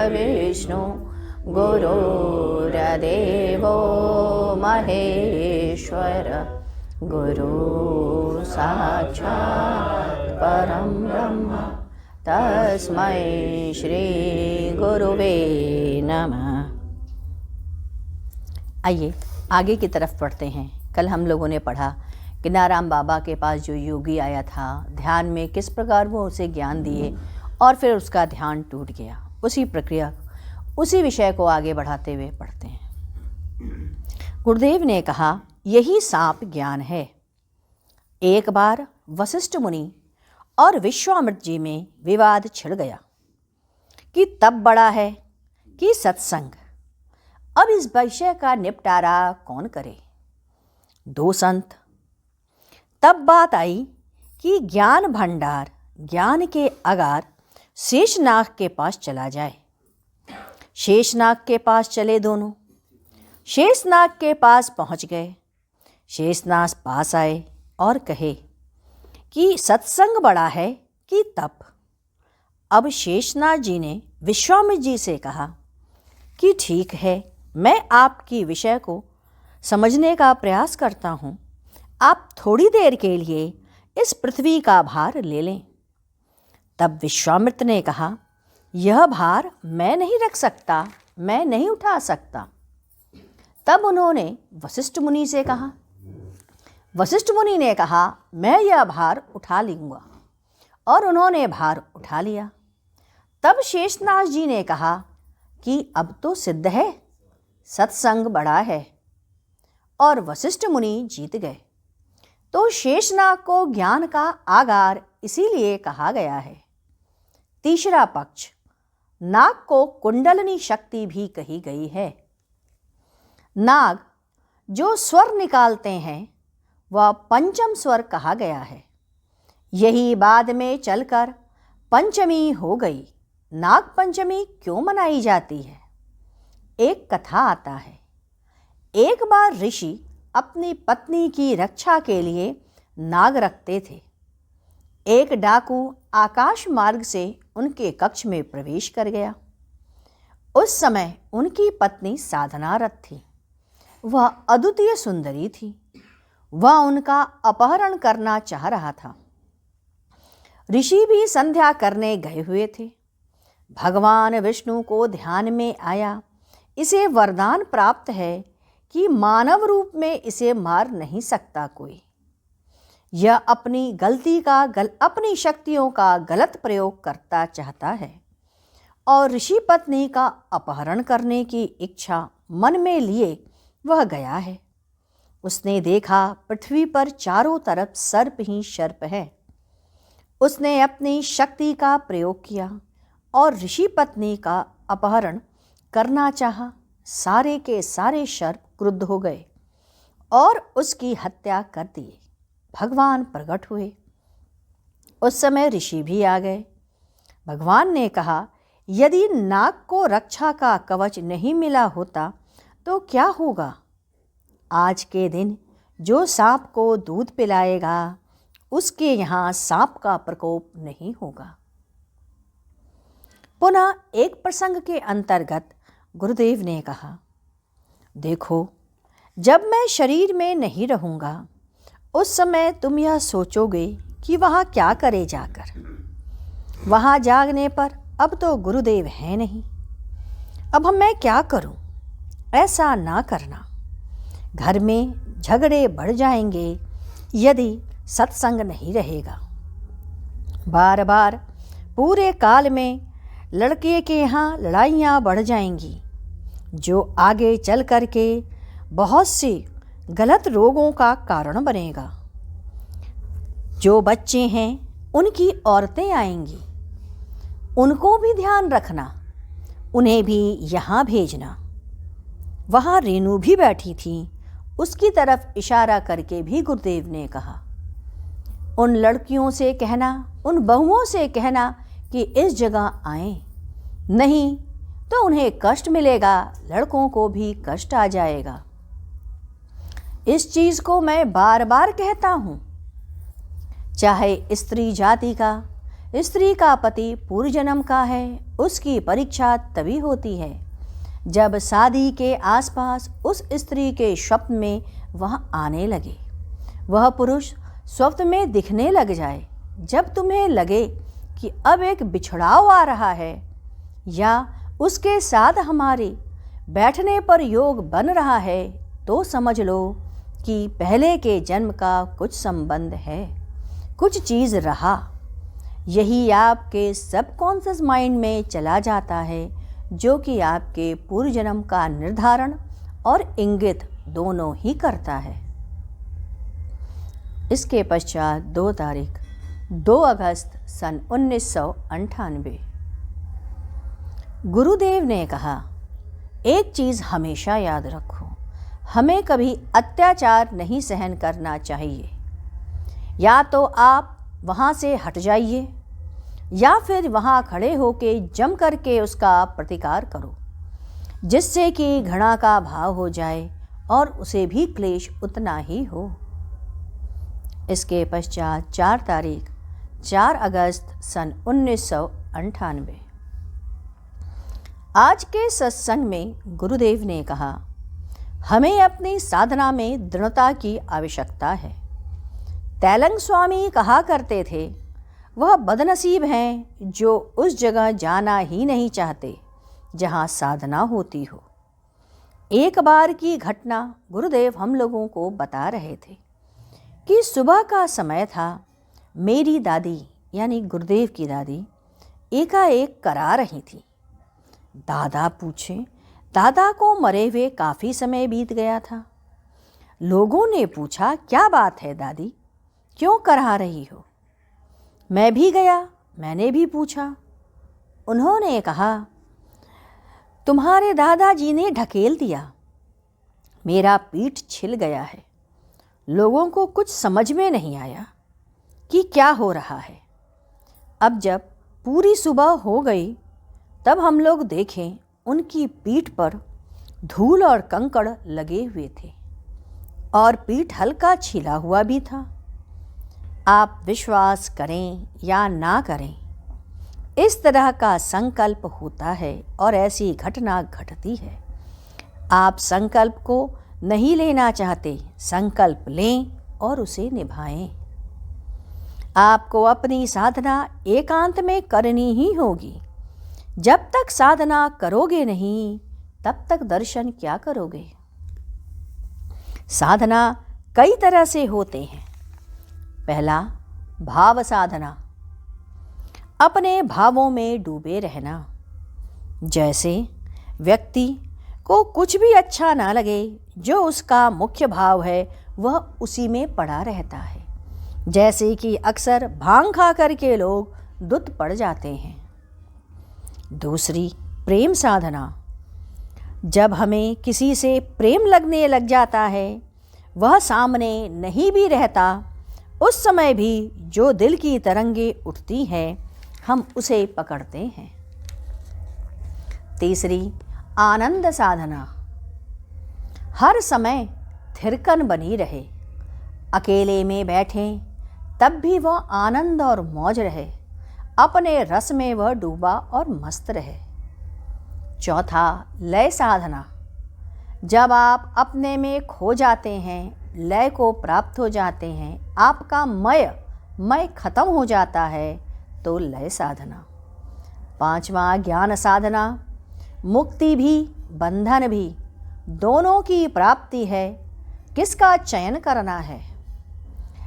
विष्णु गुरुर्देवो महेश्वर गुरु साक्षात् परं ब्रह्म तस्मै श्री गुरुवे नमः। आइए आगे की तरफ पढ़ते हैं। कल हम लोगों ने पढ़ा कि नारायण बाबा के पास जो योगी आया था, ध्यान में किस प्रकार वो उसे ज्ञान दिए और फिर उसका ध्यान टूट गया। उसी प्रक्रिया, उसी विषय को आगे बढ़ाते हुए पढ़ते हैं। गुरुदेव ने कहा, यही सांप ज्ञान है। एक बार वशिष्ठ मुनि और विश्वामित्र जी में विवाद छिड़ गया कि तप बड़ा है कि सत्संग। अब इस विषय का निपटारा कौन करे। दो संत। तब बात आई कि ज्ञान भंडार, ज्ञान के अगार शेषनाग के पास चला जाए। शेषनाग के पास चले दोनों। शेषनाग के पास पहुंच गए। शेषनाग पास आए और कहे कि सत्संग बड़ा है कि तप। अब शेषनाग जी ने विश्वामित्र जी से कहा कि ठीक है, मैं आपकी विषय को समझने का प्रयास करता हूँ। आप थोड़ी देर के लिए इस पृथ्वी का भार ले लें। तब विश्वामित्र ने कहा, यह भार मैं नहीं रख सकता, मैं नहीं उठा सकता। तब उन्होंने वशिष्ठ मुनि से कहा। वशिष्ठ मुनि ने कहा, मैं यह भार उठा लूँगा, और उन्होंने भार उठा लिया। तब शेषनाग जी ने कहा कि अब तो सिद्ध है, सत्संग बड़ा है, और वशिष्ठ मुनि जीत गए। तो शेषनाग को ज्ञान का आगार इसीलिए कहा गया है। तीसरा पक्ष, नाग को कुंडलिनी शक्ति भी कही गई है। नाग जो स्वर निकालते हैं वह पंचम स्वर कहा गया है। यही बाद में चलकर पंचमी हो गई। नाग पंचमी क्यों मनाई जाती है? एक कथा आता है। एक बार ऋषि अपनी पत्नी की रक्षा के लिए नाग रखते थे। एक डाकू आकाश मार्ग से उनके कक्ष में प्रवेश कर गया। उस समय उनकी पत्नी साधनारत थी। वह अद्वितीय सुंदरी थी। वह उनका अपहरण करना चाह रहा था। ऋषि भी संध्या करने गए हुए थे। भगवान विष्णु को ध्यान में आया, इसे वरदान प्राप्त है कि मानव रूप में इसे मार नहीं सकता कोई। यह अपनी गलती का अपनी शक्तियों का गलत प्रयोग करता चाहता है, और ऋषि पत्नी का अपहरण करने की इच्छा मन में लिए वह गया है। उसने देखा पृथ्वी पर चारों तरफ सर्प ही सर्प है। उसने अपनी शक्ति का प्रयोग किया और ऋषि पत्नी का अपहरण करना चाहा। सारे के सारे सर्प क्रुद्ध हो गए और उसकी हत्या कर दी। भगवान प्रकट हुए। उस समय ऋषि भी आ गए। भगवान ने कहा, यदि नाग को रक्षा का कवच नहीं मिला होता तो क्या होगा? आज के दिन जो सांप को दूध पिलाएगा उसके यहाँ सांप का प्रकोप नहीं होगा। पुनः एक प्रसंग के अंतर्गत गुरुदेव ने कहा, देखो, जब मैं शरीर में नहीं रहूँगा उस समय तुम यह सोचोगे कि वहाँ क्या करे जाकर। वहाँ जागने पर अब तो गुरुदेव हैं नहीं। अब मैं क्या करूँ? ऐसा ना करना। घर में झगड़े बढ़ जाएंगे यदि सत्संग नहीं रहेगा। बार बार पूरे काल में लड़के के यहाँ लड़ाइयाँ बढ़ जाएंगी, जो आगे चल कर के बहुत सी गलत रोगों का कारण बनेगा। जो बच्चे हैं उनकी औरतें आएंगी, उनको भी ध्यान रखना, उन्हें भी यहाँ भेजना। वहाँ रेणु भी बैठी थी, उसकी तरफ इशारा करके भी गुरुदेव ने कहा, उन लड़कियों से कहना, उन बहुओं से कहना कि इस जगह आएं, नहीं तो उन्हें कष्ट मिलेगा, लड़कों को भी कष्ट आ जाएगा। इस चीज़ को मैं बार बार कहता हूँ, चाहे स्त्री जाति का स्त्री का पति पूर्व जन्म का है, उसकी परीक्षा तभी होती है जब शादी के आसपास उस स्त्री के स्वप्न में वह आने लगे। वह पुरुष स्वप्न में दिखने लग जाए जब तुम्हें लगे कि अब एक बिछड़ाव आ रहा है या उसके साथ हमारे बैठने पर योग बन रहा है, तो समझ लो कि पहले के जन्म का कुछ संबंध है, कुछ चीज़ रहा। यही आपके सबकॉन्शियस माइंड में चला जाता है, जो कि आपके पूर्व जन्म का निर्धारण और इंगित दोनों ही करता है। इसके पश्चात 2 तारीख 2 अगस्त सन 1998 गुरुदेव ने कहा, एक चीज़ हमेशा याद रखो, हमें कभी अत्याचार नहीं सहन करना चाहिए। या तो आप वहाँ से हट जाइए या फिर वहाँ खड़े होके जम करके उसका प्रतिकार करो, जिससे कि घृणा का भाव हो जाए और उसे भी क्लेश उतना ही हो। इसके पश्चात 4 तारीख 4 अगस्त सन 1998 आज के सत्संग में गुरुदेव ने कहा, हमें अपनी साधना में दृढ़ता की आवश्यकता है। तैलंग स्वामी कहा करते थे, वह बदनसीब हैं जो उस जगह जाना ही नहीं चाहते जहाँ साधना होती हो। एक बार की घटना गुरुदेव हम लोगों को बता रहे थे कि सुबह का समय था। मेरी दादी यानी गुरुदेव की दादी एकाएक करा रही थी। दादा पूछे, दादा को मरे हुए काफ़ी समय बीत गया था। लोगों ने पूछा, क्या बात है दादी, क्यों करा रही हो? मैं भी गया, मैंने भी पूछा। उन्होंने कहा, तुम्हारे दादाजी ने ढकेल दिया, मेरा पीठ छिल गया है। लोगों को कुछ समझ में नहीं आया कि क्या हो रहा है। अब जब पूरी सुबह हो गई तब हम लोग देखें उनकी पीठ पर धूल और कंकड़ लगे हुए थे और पीठ हल्का छिला हुआ भी था। आप विश्वास करें या ना करें, इस तरह का संकल्प होता है और ऐसी घटना घटती है। आप संकल्प को नहीं लेना चाहते, संकल्प लें और उसे निभाएं। आपको अपनी साधना एकांत में करनी ही होगी। जब तक साधना करोगे नहीं, तब तक दर्शन क्या करोगे? साधना कई तरह से होते हैं। पहला, भाव साधना, अपने भावों में डूबे रहना। जैसे व्यक्ति को कुछ भी अच्छा ना लगे, जो उसका मुख्य भाव है वह उसी में पड़ा रहता है। जैसे कि अक्सर भांग खा करके लोग धुत पड़ जाते हैं। दूसरी, प्रेम साधना, जब हमें किसी से प्रेम लगने लग जाता है, वह सामने नहीं भी रहता, उस समय भी जो दिल की तरंगे उठती हैं, हम उसे पकड़ते हैं। तीसरी, आनंद साधना, हर समय थिरकन बनी रहे, अकेले में बैठें तब भी वह आनंद और मौज रहे, अपने रस में वह डूबा और मस्त रहे। चौथा, लय साधना, जब आप अपने में खो जाते हैं, लय को प्राप्त हो जाते हैं, आपका मैं खत्म हो जाता है, तो लय साधना। पांचवा, ज्ञान साधना, मुक्ति भी बंधन भी दोनों की प्राप्ति है। किसका चयन करना है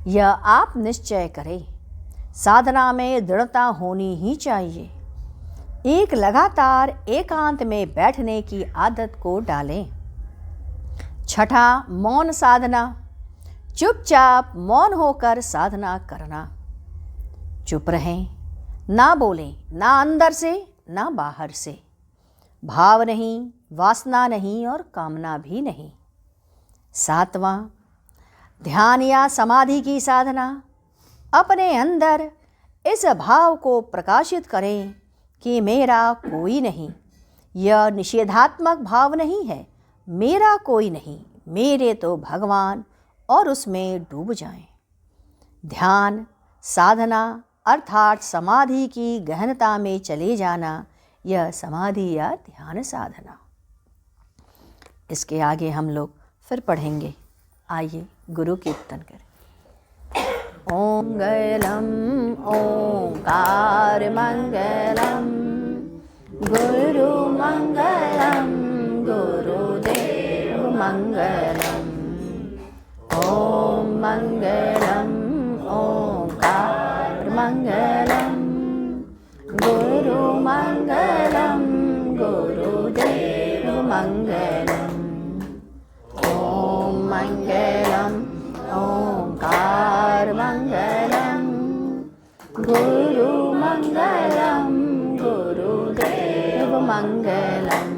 यह आप निश्चय करें। साधना में दृढ़ता होनी ही चाहिए। एक लगातार एकांत में बैठने की आदत को डालें। छठा, मौन साधना, चुपचाप मौन होकर साधना करना। चुप रहें, ना बोलें, ना अंदर से ना बाहर से। भाव नहीं, वासना नहीं और कामना भी नहीं। सातवां, ध्यान या समाधि की साधना, अपने अंदर इस भाव को प्रकाशित करें कि मेरा कोई नहीं। यह निषेधात्मक भाव नहीं है, मेरा कोई नहीं, मेरे तो भगवान, और उसमें डूब जाएं। ध्यान साधना अर्थात समाधि की गहनता में चले जाना, यह समाधि या ध्यान साधना। इसके आगे हम लोग फिर पढ़ेंगे। आइए गुरु कीर्तन करें। ओम मंगलम ओंकार मंगलम, गुरु मंगलम गुरुदेव मंगलम। ओम मंगलम ओंकार मंगलम, गुरु मंगलम गुरुदेव मंगलम। ओम मंगलम ओंकार मंगलम, गुरु मंगलम गुरुदेव मंगलम।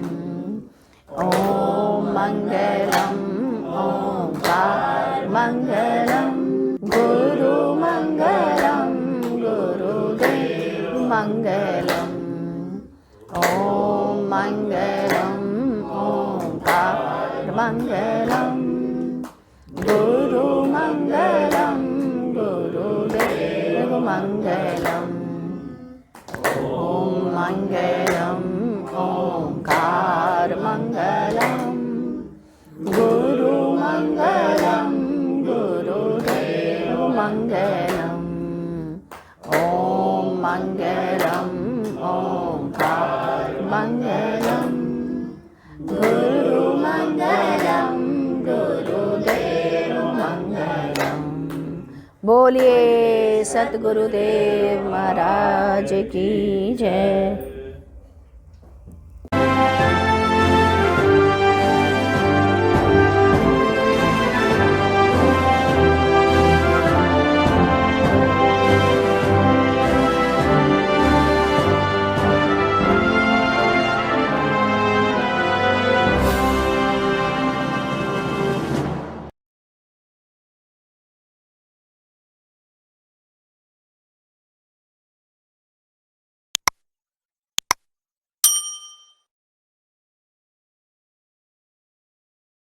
ओम मंगलम ओंकार मंगलम, गुरु मंगलम गुरुदेव मंगलम। ओम मंगलम ओंकार मंगलम, गुरु मंगलम गुरुदेव मंगलम। ओम मंगलम ओंकार मंगलम, गुरु मंगलम गुरुदेव मंगलम। ओम मंगलम ओंकार मंगलम, गुरु मंगलम गुरुदेव मंगलम। बोलिए सतगुरुदेव महाराज की जय।